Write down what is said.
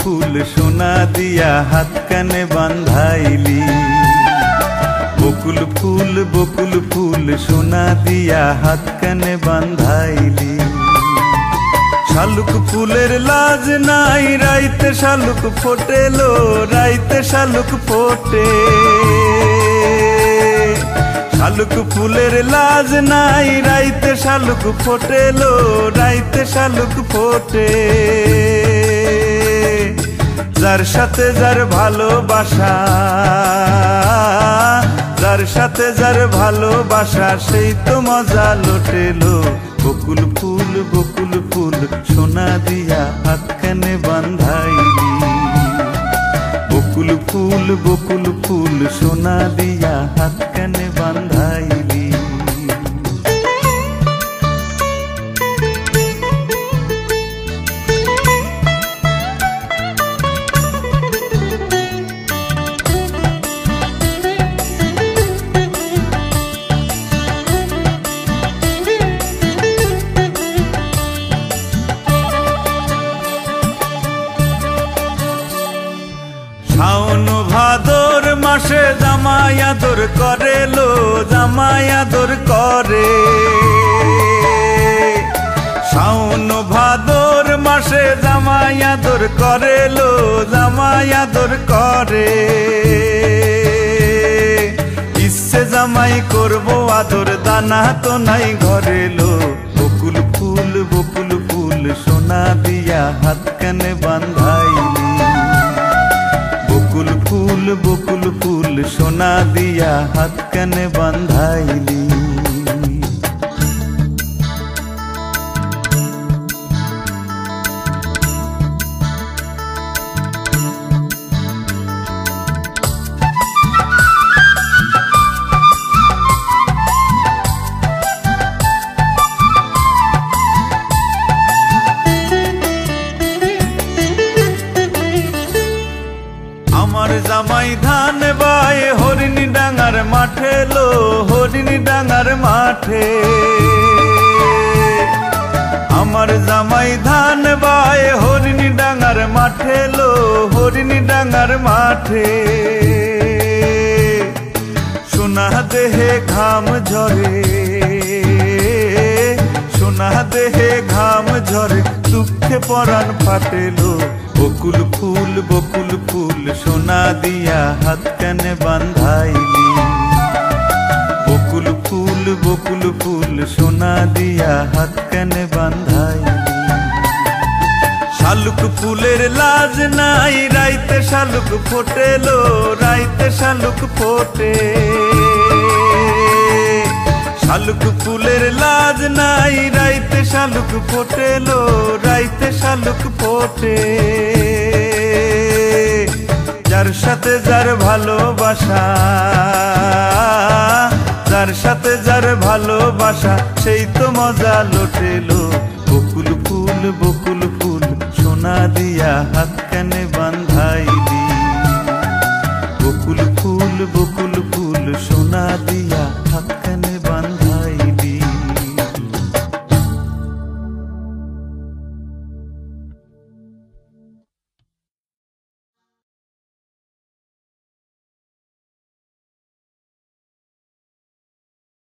ফুল সোনা দিয়া হাত কানে বান্ধাইলি। বকুল ফুল সোনা দিয়া হাত কানে বান্ধাইলি। শালুক ফুলের লাজ নাই রাইতে শালুক ফোটেলো, রাইতে শালুক ফোটে। শালুক ফুলের লাজ নাই রাইতে শালুক ফোটেলো, রাইতে শালুক ফোটে। যার সাথে যার ভালোবাসা, যার সাথে যার ভালোবাসা সেই তো মজা লুটেলো। বকুল ফুল সোনা দিয়া হাত কানে বান্ধাইলি। বকুল ফুল সোনা দিয়া হাত কানে বান্ধাইলি। শাওন ভাদর মাসে জামাই আদর করেলো, জামাই আদর করে। শাওন ভাদর মাসে জামাই আদর করেলো, জামাই আদর করে। ইচ্ছে জামাই করবো আদর দানা তো নাই ঘরেলো। বকুল ফুল সোনা দিয়া হাত কানে বান্ধাইলি। বকুল ফুল সোনা দিয়া হাত কানে বান্ধাইলি। আমার জামাই ধান বায় হরিণী ডাঙার মাঠে লো, হরিণী ডাঙার মাঠে। আমার জামাই ধান বায় হরিণী ডাঙার মাঠে লো, হরিণী ডাঙার মাঠে। সোনা দেহে ঘাম ঝরে, সোনা দেহে ঘাম ঝরে, দুঃখে পরাণ ফাটেলো। বকুল ফুল সোনা দিয়া হাত কানে বান্ধাইলি। বকুল ফুল সোনা দিয়া হাত কানে বান্ধাইলি। শালুক ফুলের লাজ নাই রাইতে শালুক ফোটেলো, রাইতে শালুক ফোটে। শালুক ফুলের লাজ নাই রাইতে শালুক ফোটেলো, রাইতে শালুক ফোটে। যার সাথে যার ভালোবাসা, যার সাথে যার ভালোবাসা সেই তো মজা লুটেলো। বকুল ফুল সোনা দিয়া হাত কানে